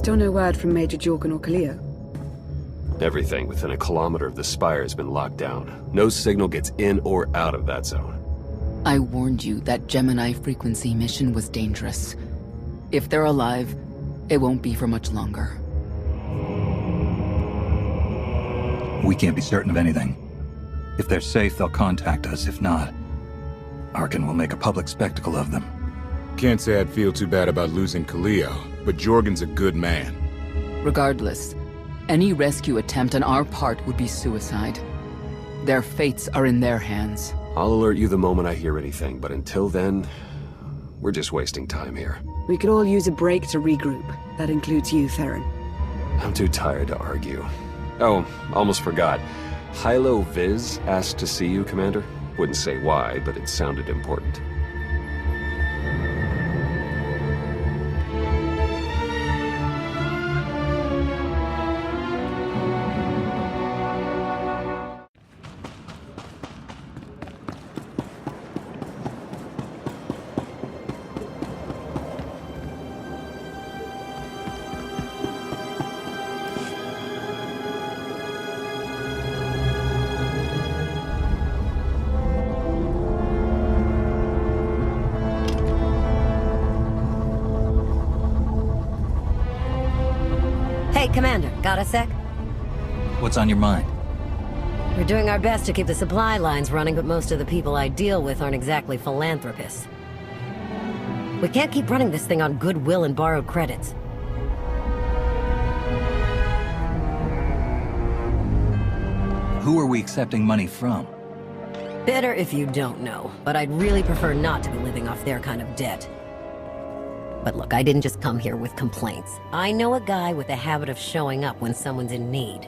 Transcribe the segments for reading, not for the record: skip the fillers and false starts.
Still no word from Major Jorgen or Kaleo? Everything within a kilometer of the spire has been locked down. No signal gets in or out of that zone. I warned you that Gemini frequency mission was dangerous. If they're alive, it won't be for much longer. We can't be certain of anything. If they're safe, they'll contact us. If not, Arkin will make a public spectacle of them. Can't say I'd feel too bad about losing Kaleo, but Jorgen's a good man. Regardless, any rescue attempt on our part would be suicide. Their fates are in their hands. I'll alert you the moment I hear anything, but until then, we're just wasting time here. We could all use a break to regroup. That includes you, Theron. I'm too tired to argue. Oh, almost forgot. Hylo Viz asked to see you, Commander. Wouldn't say why, but it sounded important. Hey, Commander, got a sec? What's on your mind? We're doing our best to keep the supply lines running, but most of the people I deal with aren't exactly philanthropists. We can't keep running this thing on goodwill and borrowed credits. Who are we accepting money from? Better if you don't know, but I'd really prefer not to be living off their kind of debt. But look, I didn't just come here with complaints. I know a guy with a habit of showing up when someone's in need.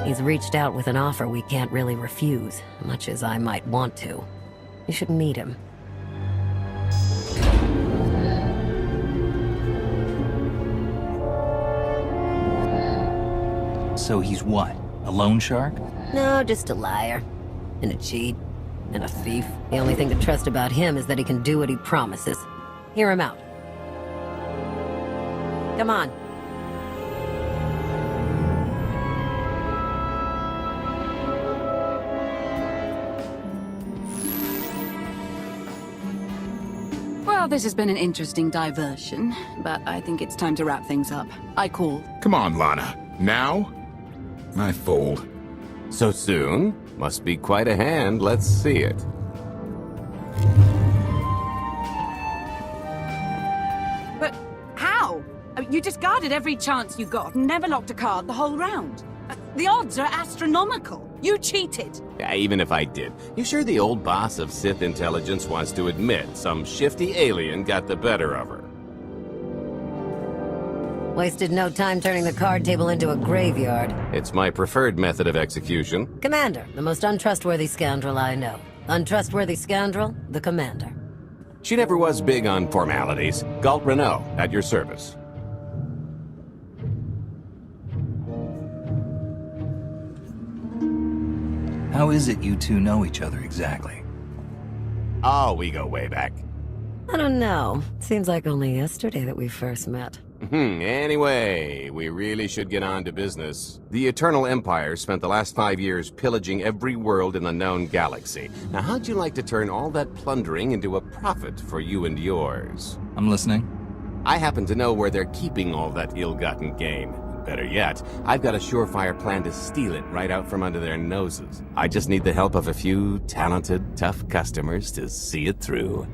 He's reached out with an offer we can't really refuse, much as I might want to. You should meet him. So he's what? A loan shark? No, just a liar. And a cheat. And a thief. The only thing to trust about him is that he can do what he promises. Hear him out. Come on. Well, this has been an interesting diversion, but I think it's time to wrap things up. I call. Come on, Lana. Now? I fold. So soon? Must be quite a hand. Let's see it. But how? You discarded every chance you got and never locked a card the whole round. The odds are astronomical. You cheated. Yeah, even if I did. You sure the old boss of Sith intelligence wants to admit some shifty alien got the better of her? Wasted no time turning the card table into a graveyard. It's my preferred method of execution. Commander, the most untrustworthy scoundrel I know. Untrustworthy scoundrel, the Commander. She never was big on formalities. Galt Renault, at your service. How is it you two know each other exactly? Oh, we go way back. I don't know. Seems like only yesterday that we first met. Anyway, we really should get on to business. The Eternal Empire spent the last 5 years pillaging every world in the known galaxy. Now, how'd you like to turn all that plundering into a profit for you and yours? I'm listening. I happen to know where they're keeping all that ill-gotten gain. Better yet, I've got a surefire plan to steal it right out from under their noses. I just need the help of a few talented, tough customers to see it through.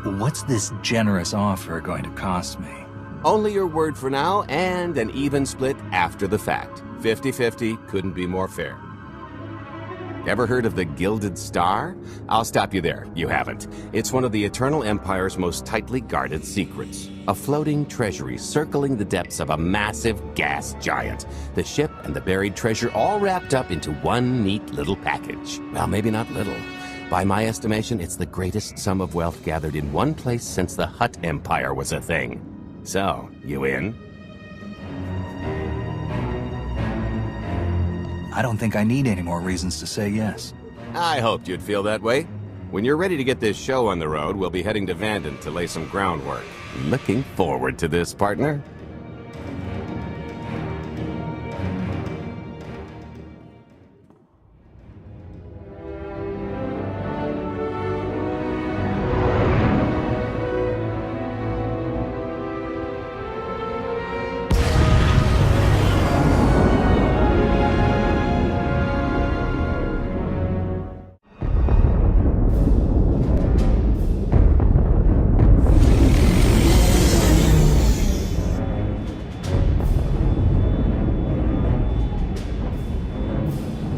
What's this generous offer going to cost me? Only your word for now, and an even split after the fact. 50-50 couldn't be more fair. Ever heard of the Gilded Star? I'll stop you there. You haven't. It's one of the Eternal Empire's most tightly guarded secrets. A floating treasury circling the depths of a massive gas giant. The ship and the buried treasure all wrapped up into one neat little package. Well, maybe not little. By my estimation, it's the greatest sum of wealth gathered in one place since the Hutt Empire was a thing. So, you in? I don't think I need any more reasons to say yes. I hoped you'd feel that way. When you're ready to get this show on the road, we'll be heading to Vanden to lay some groundwork. Looking forward to this, partner.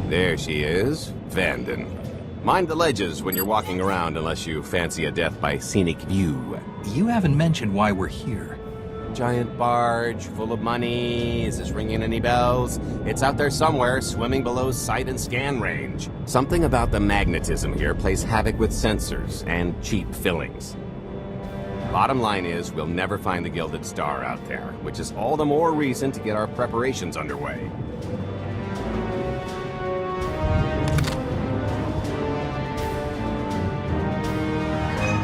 There she is, Vanden. Mind the ledges when you're walking around unless you fancy a death by scenic view. You haven't mentioned why we're here. Giant barge, full of money. Is this ringing any bells? It's out there somewhere, swimming below sight and scan range. Something about the magnetism here plays havoc with sensors and cheap fillings. Bottom line is, we'll never find the Gilded Star out there, which is all the more reason to get our preparations underway.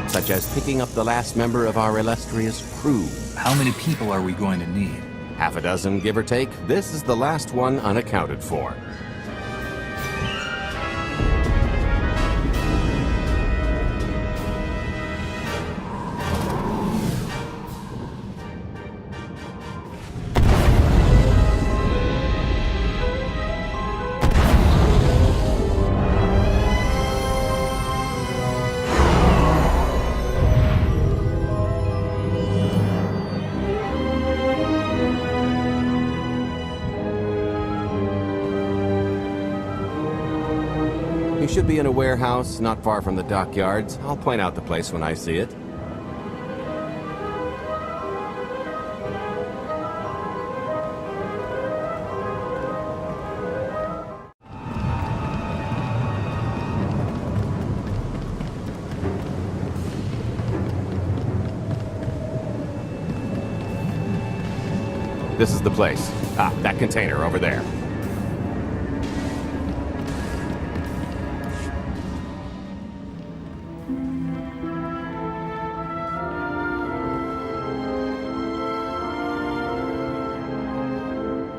Such as picking up the last member of our illustrious crew. How many people are we going to need? Half a dozen, give or take. This is the last one unaccounted for. You should be in a warehouse not far from the dockyards. I'll point out the place when I see it. This is the place. Ah, that container over there.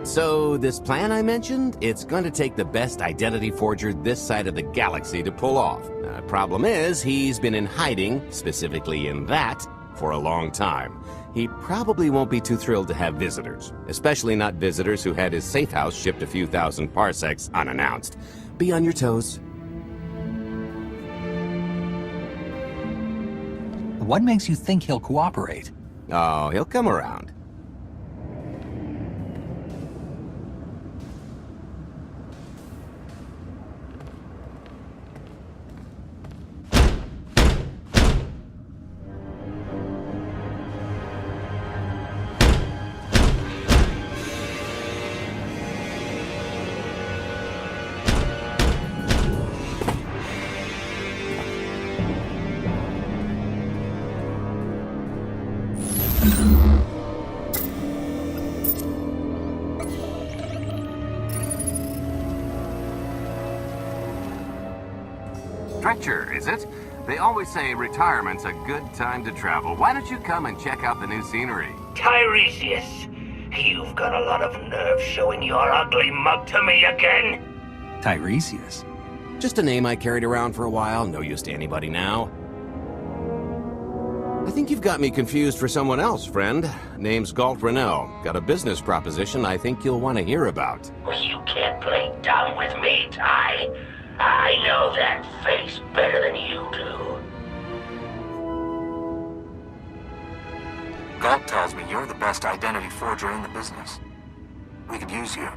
So, this plan I mentioned, it's going to take the best identity forger this side of the galaxy to pull off. Problem is, he's been in hiding, specifically in that, for a long time. He probably won't be too thrilled to have visitors, especially not visitors who had his safe house shipped a few thousand parsecs unannounced. Be on your toes. What makes you think he'll cooperate? Oh, he'll come around. Stretcher, is it? They always say retirement's a good time to travel. Why don't you come and check out the new scenery? Tiresias, you've got a lot of nerve showing your ugly mug to me again. Tiresias? Just a name I carried around for a while, no use to anybody now. I think you've got me confused for someone else, friend. Name's Galt Renault. Got a business proposition I think you'll want to hear about. You can't play dumb with me, Ty. I know that face better than you do. Galt tells me you're the best identity forger in the business. We could use you.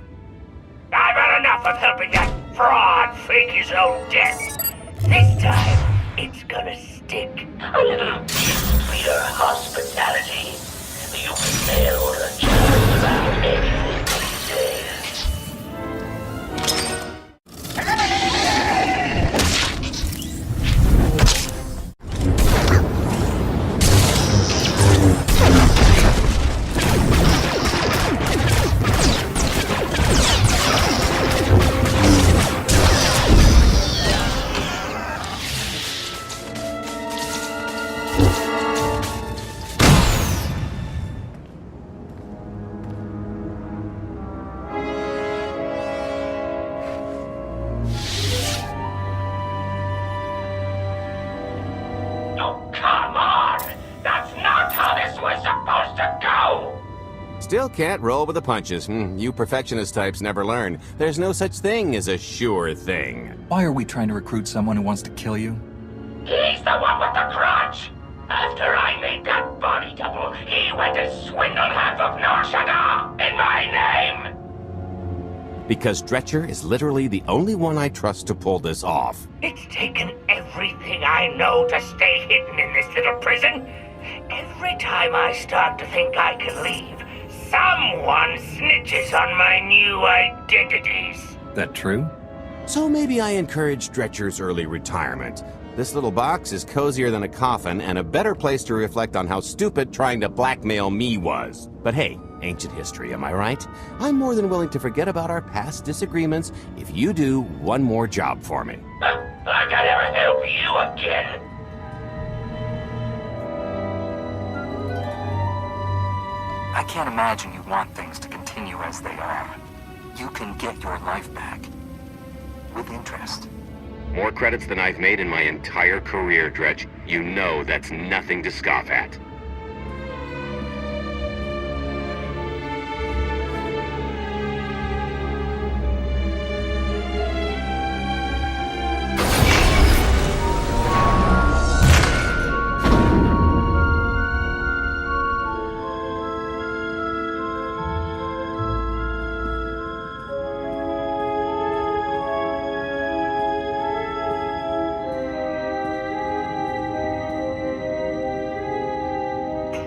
I've had enough of helping that fraud fake his own death. This time, it's gonna stick. A little gift for your hospitality. You can mail order just about anything these days. Still can't roll with the punches. You perfectionist types never learn. There's no such thing as a sure thing. Why are we trying to recruit someone who wants to kill you? He's the one with the grudge. After I made that body double, he went to swindle half of Nar Shaddaa in my name. Because Dretcher is literally the only one I trust to pull this off. It's taken everything I know to stay hidden in this little prison. Every time I start to think I can leave, someone snitches on my new identities. That true? So maybe I encourage Dretcher's early retirement. This little box is cozier than a coffin and a better place to reflect on how stupid trying to blackmail me was. But hey, ancient history, am I right? I'm more than willing to forget about our past disagreements if you do one more job for me. I can never help you again. I can't imagine you want things to continue as they are. You can get your life back. With interest. More credits than I've made in my entire career, Dretch. You know that's nothing to scoff at.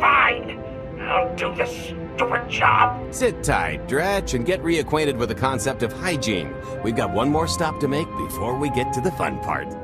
Fine. I'll do this stupid job. Sit tight, Dretch, and get reacquainted with the concept of hygiene. We've got one more stop to make before we get to the fun part.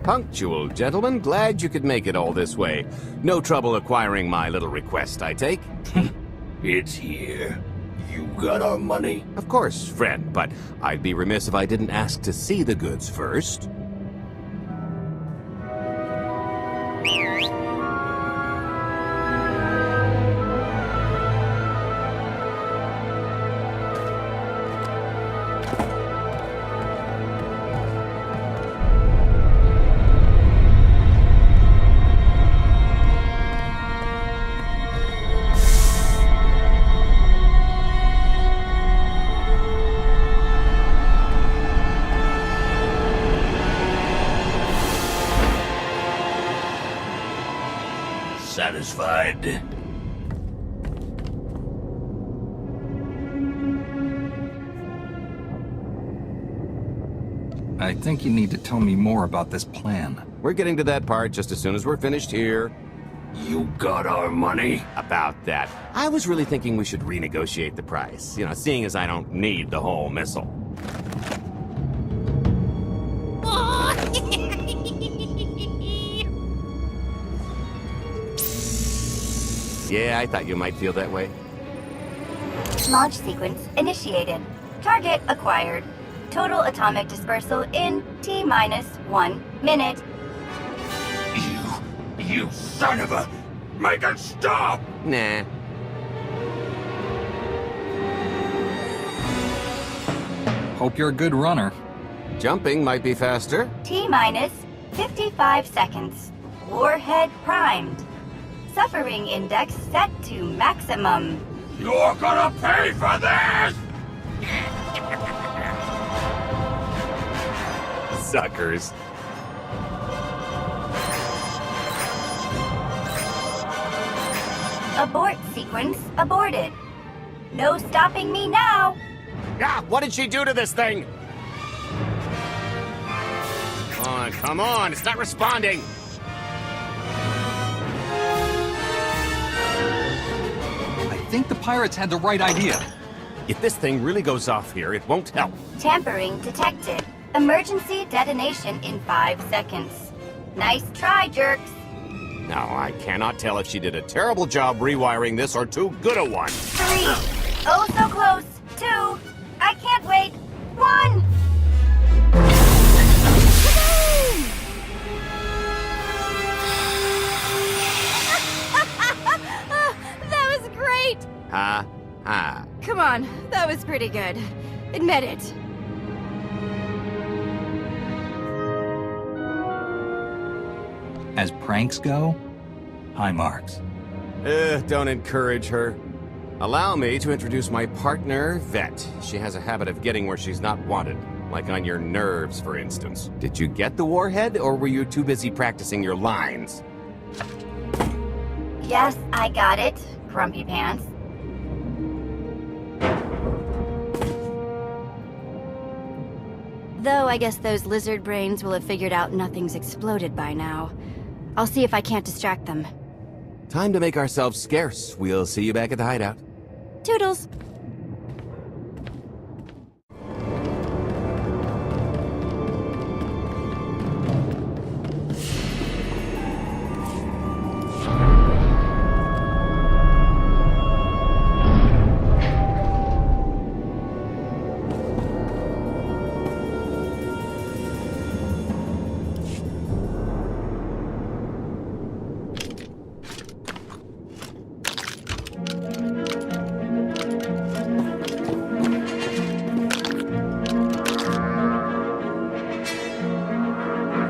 Punctual, gentlemen. Glad you could make it all this way. No trouble acquiring my little request, I take? It's here. You got our money? Of course, friend, but I'd be remiss if I didn't ask to see the goods first. Satisfied? I think you need to tell me more about this plan. We're getting to that part just as soon as we're finished here. You got our money? About that. I was really thinking we should renegotiate the price. You know, seeing as I don't need the whole missile. Yeah, I thought you might feel that way. Launch sequence initiated. Target acquired. Total atomic dispersal in T-minus 1 minute. You son of a... Make it stop! Nah. Hope you're a good runner. Jumping might be faster. T-minus 55 seconds. Warhead primed. Suffering index set to maximum. You're gonna pay for this! Suckers. Abort sequence aborted. No stopping me now. Ah, what did she do to this thing? Come on, it's not responding. I think the pirates had the right idea. If this thing really goes off here, it won't help. Tampering detected. Emergency detonation in 5 seconds. Nice try, jerks. Now, I cannot tell if she did a terrible job rewiring this or too good a one. 3. Oh, so close. 2. I can't wait. 1. That was great! Ha, ha. Come on, that was pretty good. Admit it. As pranks go, high marks. Don't encourage her. Allow me to introduce my partner, Vet. She has a habit of getting where she's not wanted. Like on your nerves, for instance. Did you get the warhead, or were you too busy practicing your lines? Yes, I got it. Grumpy pants. Though I guess those lizard brains will have figured out nothing's exploded by now. I'll see if I can't distract them. Time to make ourselves scarce. We'll see you back at the hideout. Toodles!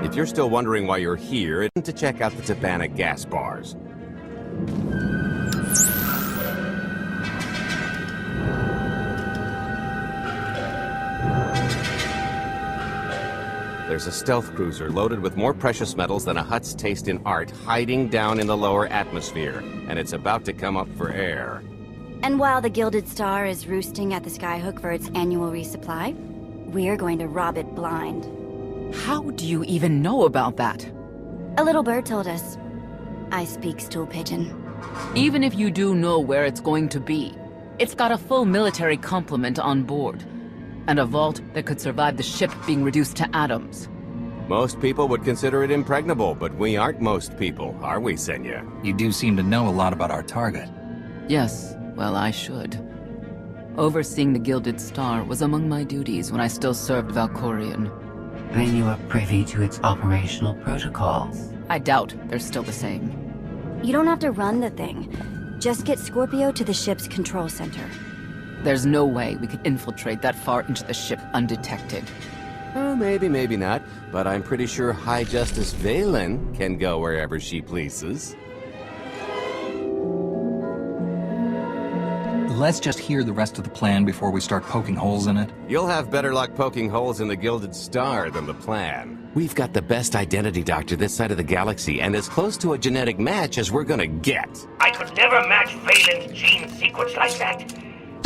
If you're still wondering why you're here, it's to check out the Tabana gas bars. There's a stealth cruiser loaded with more precious metals than a Hutt's taste in art hiding down in the lower atmosphere, and it's about to come up for air. And while the Gilded Star is roosting at the Skyhook for its annual resupply, we're going to rob it blind. How do you even know about that? A little bird told us. I speak stool pigeon. Even if you do know where it's going to be, it's got a full military complement on board. And a vault that could survive the ship being reduced to atoms. Most people would consider it impregnable, but we aren't most people, are we, Senya? You do seem to know a lot about our target. Yes, well, I should. Overseeing the Gilded Star was among my duties when I still served Valkorion. Then you are privy to its operational protocols. I doubt they're still the same. You don't have to run the thing. Just get Scorpio to the ship's control center. There's no way we could infiltrate that far into the ship undetected. Maybe, maybe not, but I'm pretty sure High Justice Valen can go wherever she pleases. Let's just hear the rest of the plan before we start poking holes in it. You'll have better luck poking holes in the Gilded Star than the plan. We've got the best identity doctor this side of the galaxy, and as close to a genetic match as we're gonna get. I could never match Valen's gene sequence like that.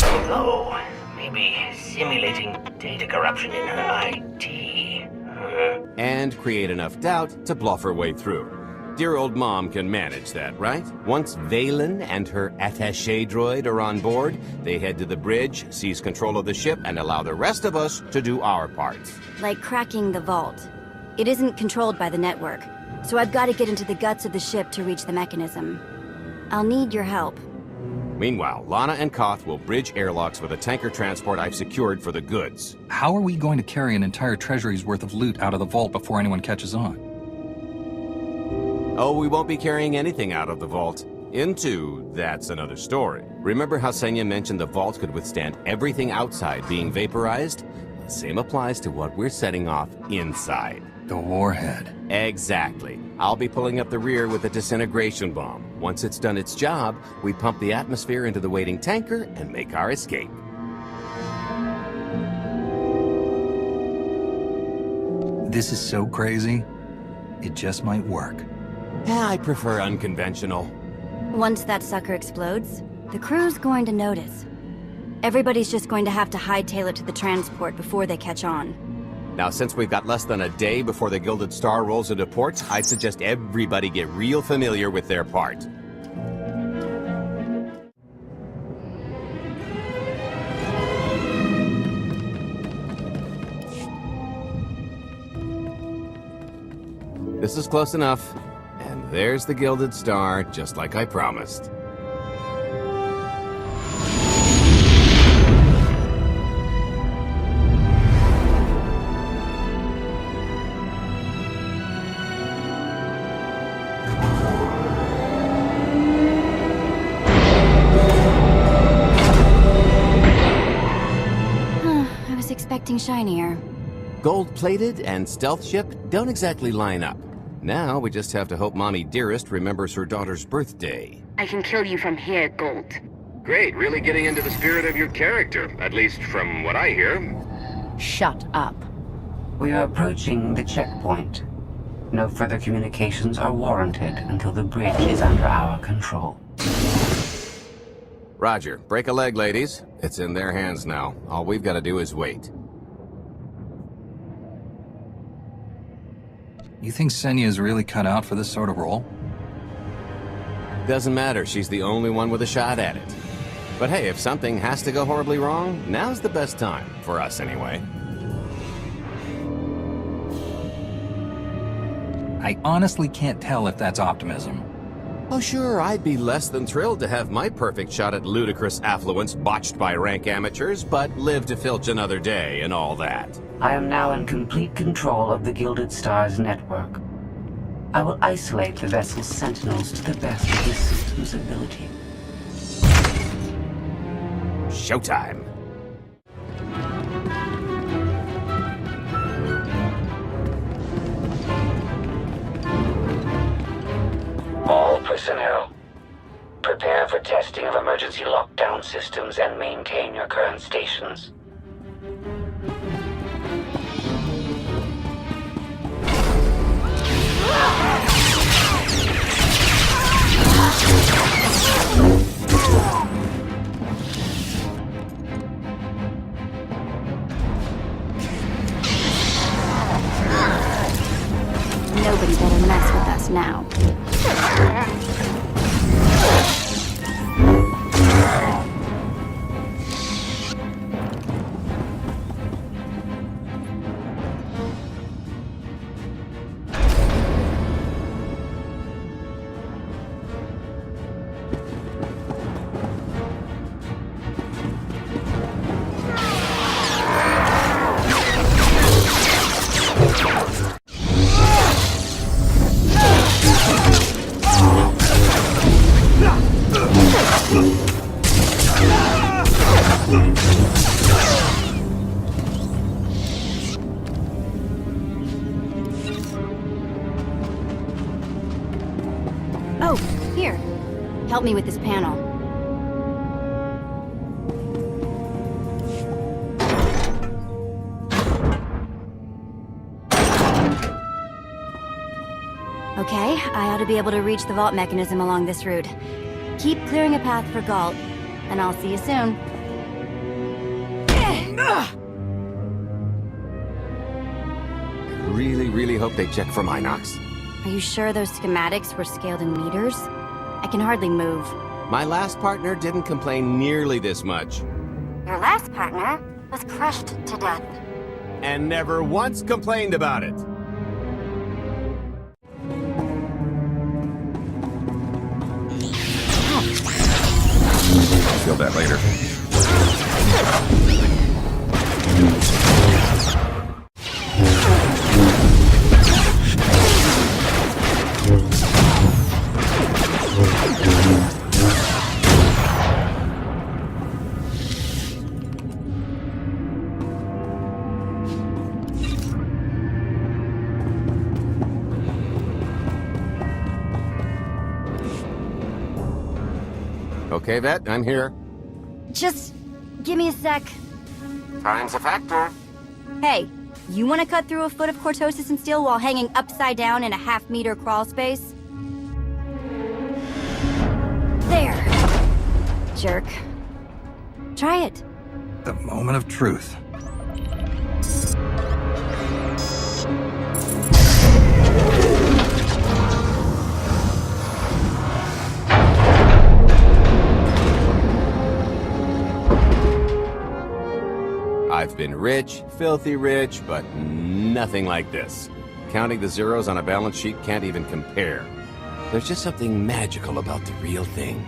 Although, maybe simulating data corruption in her IT. And create enough doubt to bluff her way through. Dear old mom can manage that, right? Once Valen and her attaché droid are on board, they head to the bridge, seize control of the ship, and allow the rest of us to do our parts. Like cracking the vault. It isn't controlled by the network, so I've got to get into the guts of the ship to reach the mechanism. I'll need your help. Meanwhile, Lana and Koth will bridge airlocks with a tanker transport I've secured for the goods. How are we going to carry an entire treasury's worth of loot out of the vault before anyone catches on? Oh, we won't be carrying anything out of the vault. That's another story. Remember how Senya mentioned the vault could withstand everything outside being vaporized? The same applies to what we're setting off inside. The warhead. Exactly. I'll be pulling up the rear with a disintegration bomb. Once it's done its job, we pump the atmosphere into the waiting tanker and make our escape. This is so crazy, it just might work. Yeah, I prefer unconventional. Once that sucker explodes, the crew's going to notice. Everybody's just going to have to hightail it to the transport before they catch on. Now, since we've got less than a day before the Gilded Star rolls into port, I'd suggest everybody get real familiar with their part. This is close enough. And there's the Gilded Star, just like I promised. I was expecting shinier. Gold-plated and stealth ship don't exactly line up. Now we just have to hope Mommy Dearest remembers her daughter's birthday. I can kill you from here, Gold. Great, really getting into the spirit of your character, at least from what I hear. Shut up. We are approaching the checkpoint. No further communications are warranted until the bridge is under our control. Roger. Break a leg, ladies. It's in their hands now. All we've got to do is wait. You think Senya's really cut out for this sort of role? Doesn't matter, she's the only one with a shot at it. But hey, if something has to go horribly wrong, now's the best time. For us, anyway. I honestly can't tell if that's optimism. Oh sure, I'd be less than thrilled to have my perfect shot at ludicrous affluence botched by rank amateurs, but live to filch another day and all that. I am now in complete control of the Gilded Star's network. I will isolate the vessel's sentinels to the best of the system's ability. Showtime! All personnel, prepare for testing of emergency lockdown systems and maintain your current stations. Nobody better mess with us now. Oh, here. Help me with this panel. Okay, I ought to be able to reach the vault mechanism along this route. Keep clearing a path for Galt, and I'll see you soon. Really hope they check for Minox. Are you sure those schematics were scaled in meters? I can hardly move. My last partner didn't complain nearly this much. Your last partner was crushed to death. And never once complained about it. Feel that later. Okay, Vet, I'm here. Just give me a sec. Time's a factor. Hey, you want to cut through a foot of cortosis and steel while hanging upside down in a half-meter crawl space? There. Jerk. Try it. The moment of truth. I've been rich, filthy rich, but nothing like this. Counting the zeros on a balance sheet can't even compare. There's just something magical about the real thing.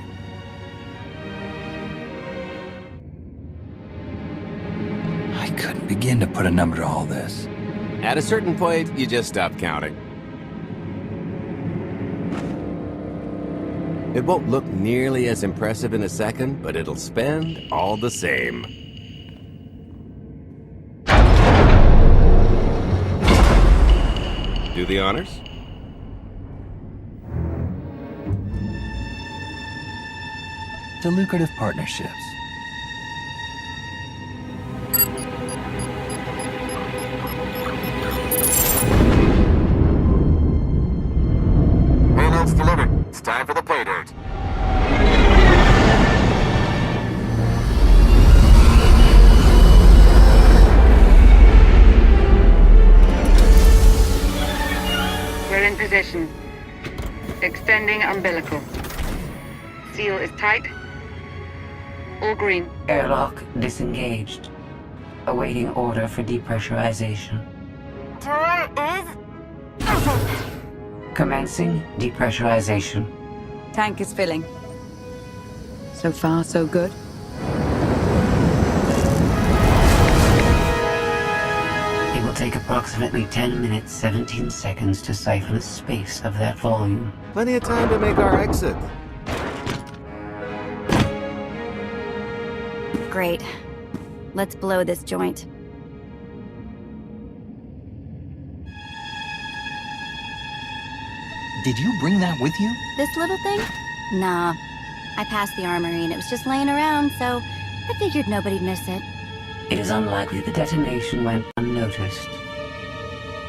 I couldn't begin to put a number to all this. At a certain point, you just stop counting. It won't look nearly as impressive in a second, but it'll spend all the same. Do the honors? The lucrative partnerships. Payload's delivered. It's time for the pay dirt. We're in position. Extending umbilical. Seal is tight. All green. Airlock disengaged. Awaiting order for depressurization. Turret is... Commencing depressurization. Tank is filling. So far, so good. It will take approximately 10 minutes, 17 seconds to siphon a space of that volume. Plenty of time to make our exit. Great. Let's blow this joint. Did you bring that with you? This little thing? Nah. I passed the armory and it was just laying around, so I figured nobody'd miss it. It is unlikely the detonation went unnoticed.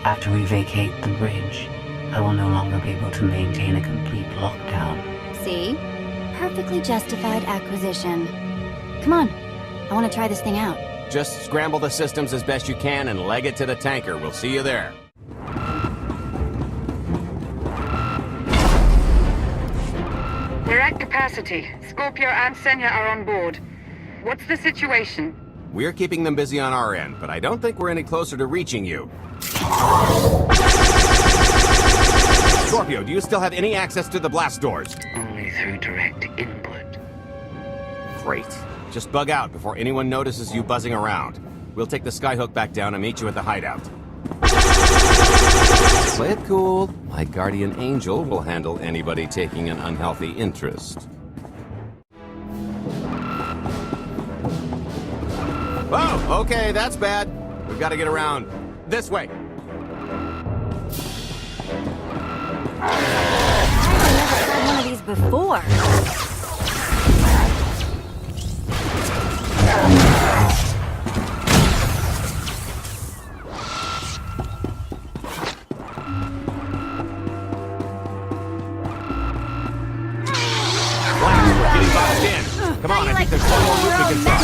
After we vacate the bridge, I will no longer be able to maintain a complete lockdown. See? Perfectly justified acquisition. Come on. I want to try this thing out. Just scramble the systems as best you can and leg it to the tanker. We'll see you there. We're at capacity. Scorpio and Senya are on board. What's the situation? We're keeping them busy on our end, but I don't think we're any closer to reaching you. Scorpio, do you still have any access to the blast doors? Only through direct input. Great. Just bug out before anyone notices you buzzing around. We'll take the skyhook back down and meet you at the hideout. Play it cool. My guardian angel will handle anybody taking an unhealthy interest. Oh, okay, that's bad. We've got to get around. This way. I've never tried one of these before. We're getting boxed in. Come on, I think there's one more route we can try.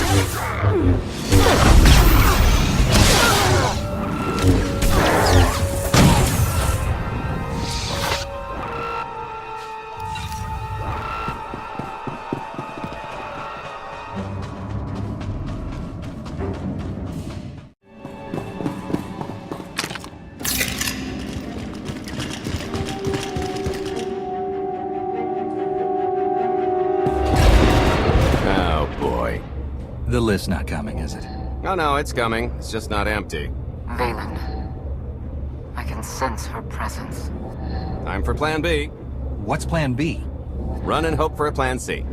The list's not coming, is it? Oh no, it's coming. It's just not empty. Valen. I can sense her presence. Time for Plan B. What's Plan B? Run and hope for a Plan C.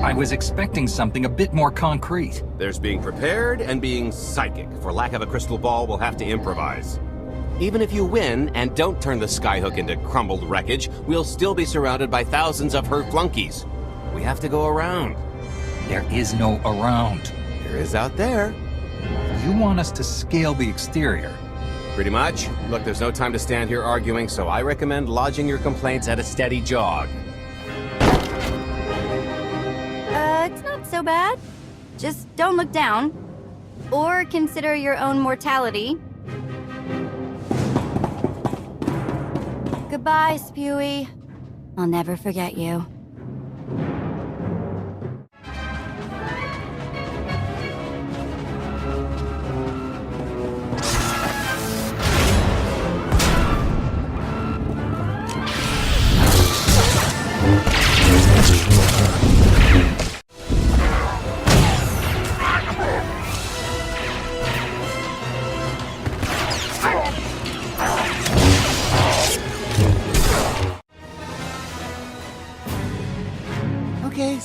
I was expecting something a bit more concrete. There's being prepared and being psychic. For lack of a crystal ball, we'll have to improvise. Even if you win and don't turn the skyhook into crumbled wreckage, we'll still be surrounded by thousands of her flunkies. We have to go around. There is no around. There is out there. You want us to scale the exterior? Pretty much. Look, there's no time to stand here arguing, so I recommend lodging your complaints at a steady jog. It's not so bad. Just don't look down. Or consider your own mortality. Goodbye, Spewy. I'll never forget you.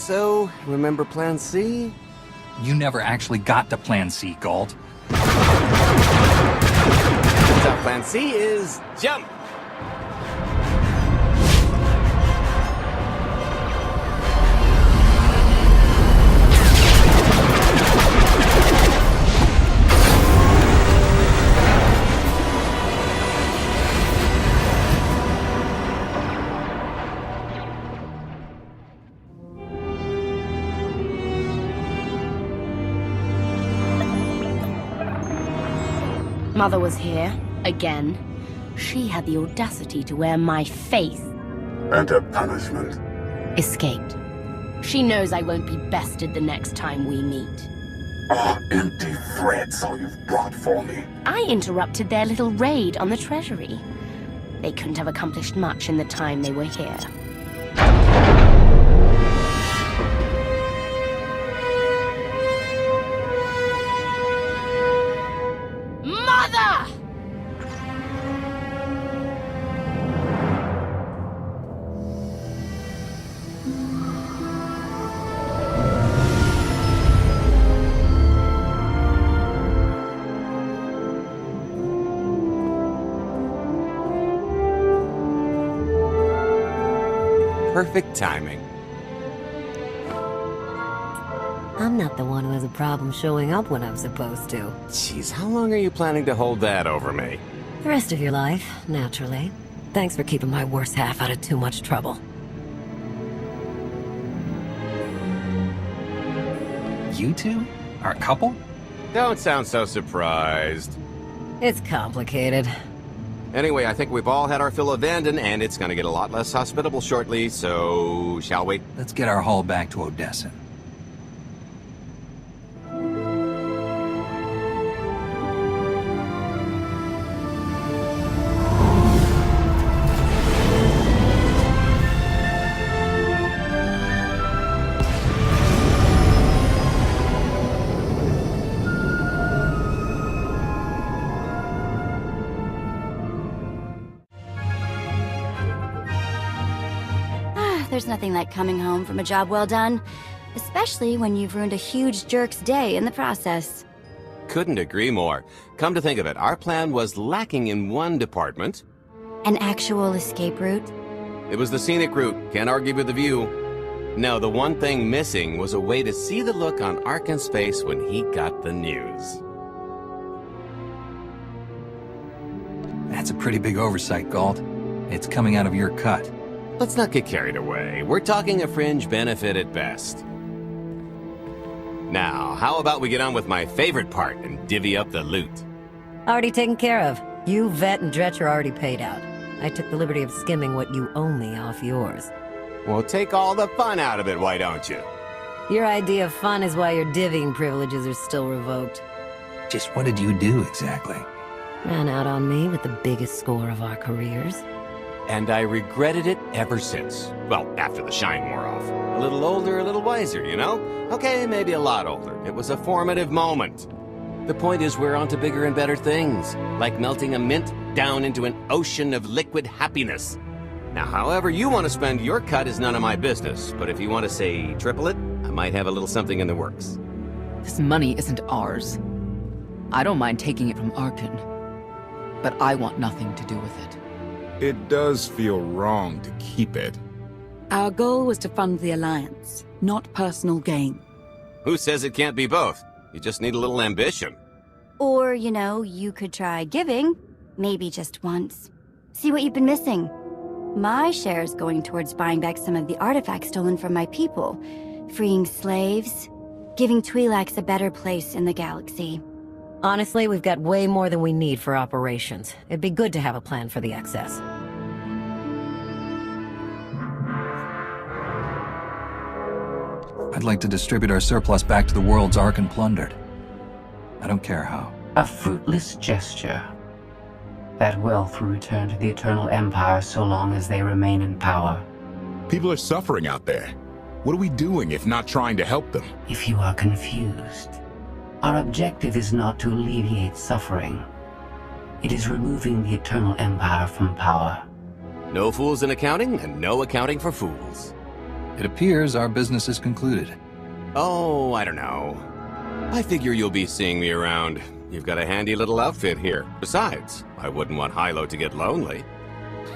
So, remember Plan C? You never actually got to Plan C, Galt. Turns out Plan C is jump! Mother was here, again. She had the audacity to wear my face. And her punishment? Escaped. She knows I won't be bested the next time we meet. Are empty threats all you've brought for me? I interrupted their little raid on the treasury. They couldn't have accomplished much in the time they were here. Mother! Perfect timing. I'm not the one who has a problem showing up when I'm supposed to. Jeez, how long are you planning to hold that over me? The rest of your life, naturally. Thanks for keeping my worse half out of too much trouble. You two? Are a couple? Don't sound so surprised. It's complicated. Anyway, I think we've all had our fill of Vanden, and it's gonna get a lot less hospitable shortly, so... shall we? Let's get our haul back to Odessa. There's nothing like coming home from a job well done, especially when you've ruined a huge jerk's day in the process. Couldn't agree more. Come to think of it, our plan was lacking in one department. An actual escape route? It was the scenic route, can't argue with the view. No, the one thing missing was a way to see the look on Arkin's face when he got the news. That's a pretty big oversight, Galt. It's coming out of your cut. Let's not get carried away. We're talking a fringe benefit at best. Now, how about we get on with my favorite part and divvy up the loot? Already taken care of. You, Vet, and Dretch are already paid out. I took the liberty of skimming what you owe me off yours. Well, take all the fun out of it, why don't you? Your idea of fun is why your divvying privileges are still revoked. Just what did you do, exactly? Ran out on me with the biggest score of our careers. And I regretted it ever since. Well, after the shine wore off. A little older, a little wiser, you know? Okay, maybe a lot older. It was a formative moment. The point is we're on to bigger and better things, like melting a mint down into an ocean of liquid happiness. Now, however you want to spend your cut is none of my business, but if you want to, say, triple it, I might have a little something in the works. This money isn't ours. I don't mind taking it from Arkin, but I want nothing to do with it. It does feel wrong to keep it. Our goal was to fund the Alliance, not personal gain. Who says it can't be both? You just need a little ambition. Or, you know, you could try giving. Maybe just once. See what you've been missing. My share's going towards buying back some of the artifacts stolen from my people, freeing slaves, giving Twi'leks a better place in the galaxy. Honestly, we've got way more than we need for operations. It'd be good to have a plan for the excess. I'd like to distribute our surplus back to the worlds Arkin plundered. I don't care how. A fruitless gesture. That wealth will return to the Eternal Empire so long as they remain in power. People are suffering out there. What are we doing if not trying to help them? If you are confused, our objective is not to alleviate suffering. It is removing the Eternal Empire from power. No fools in accounting, and no accounting for fools. It appears our business is concluded. Oh, I don't know. I figure you'll be seeing me around. You've got a handy little outfit here. Besides, I wouldn't want Hilo to get lonely.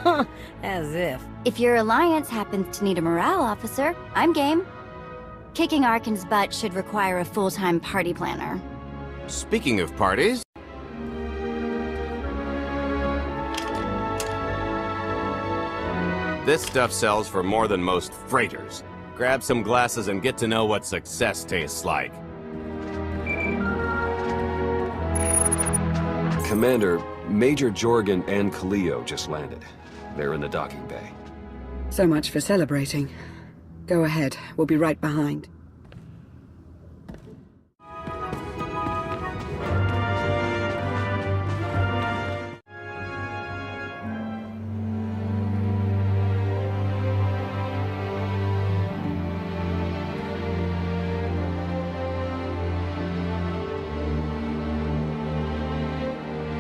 Huh, as if. If your alliance happens to need a morale officer, I'm game. Kicking Arkan's butt should require a full-time party planner. Speaking of parties... This stuff sells for more than most freighters. Grab some glasses and get to know what success tastes like. Commander, Major Jorgen and Kaleo just landed. They're in the docking bay. So much for celebrating. Go ahead, we'll be right behind.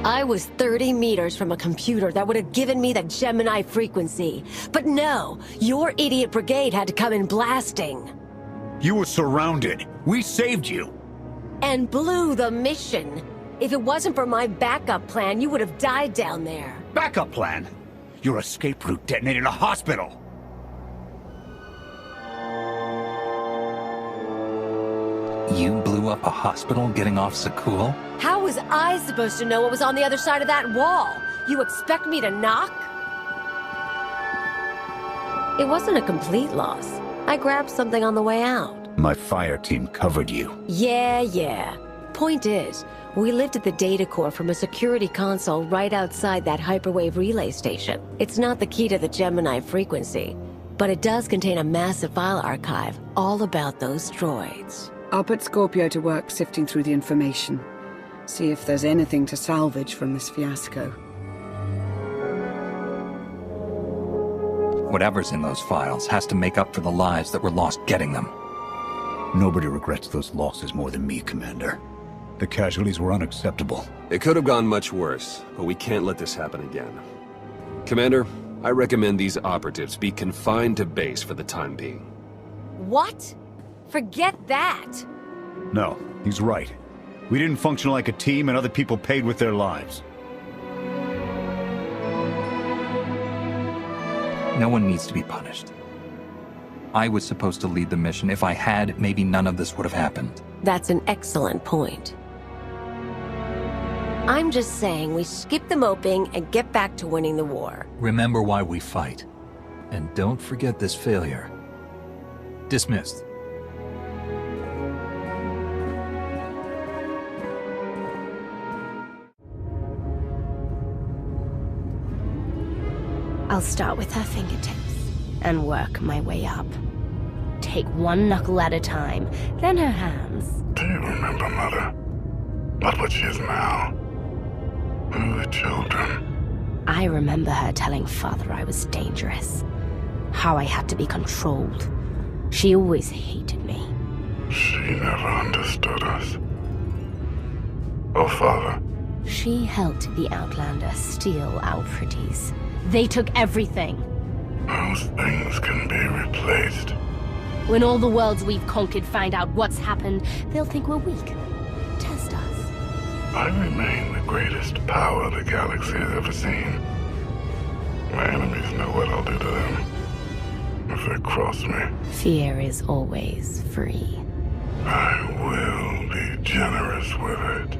I was 30 meters from a computer that would have given me the Gemini frequency. But no, your idiot brigade had to come in blasting. You were surrounded. We saved you. And blew the mission. If it wasn't for my backup plan, you would have died down there. Backup plan? Your escape route detonated a hospital. You blew up a hospital getting off Sakul? How was I supposed to know what was on the other side of that wall? You expect me to knock? It wasn't a complete loss. I grabbed something on the way out. My fire team covered you. Yeah. Point is, we lifted the data core from a security console right outside that hyperwave relay station. It's not the key to the Gemini frequency, but it does contain a massive file archive all about those droids. I'll put Scorpio to work sifting through the information. See if there's anything to salvage from this fiasco. Whatever's in those files has to make up for the lives that were lost getting them. Nobody regrets those losses more than me, Commander. The casualties were unacceptable. It could have gone much worse, but we can't let this happen again. Commander, I recommend these operatives be confined to base for the time being. What? Forget that! No, he's right. We didn't function like a team and other people paid with their lives. No one needs to be punished. I was supposed to lead the mission. If I had, maybe none of this would have happened. That's an excellent point. I'm just saying we skip the moping and get back to winning the war. Remember why we fight. And don't forget this failure. Dismissed. I'll start with her fingertips and work my way up. Take one knuckle at a time, then her hands. Do you remember, Mother? Not what she is now. We were children. I remember her telling Father I was dangerous. How I had to be controlled. She always hated me. She never understood us. Oh, Father. She helped the Outlander steal our pretties. They took everything. Those things can be replaced. When all the worlds we've conquered find out what's happened, they'll think we're weak. Test us. I remain the greatest power the galaxy has ever seen. My enemies know what I'll do to them if they cross me. Fear is always free. I will be generous with it.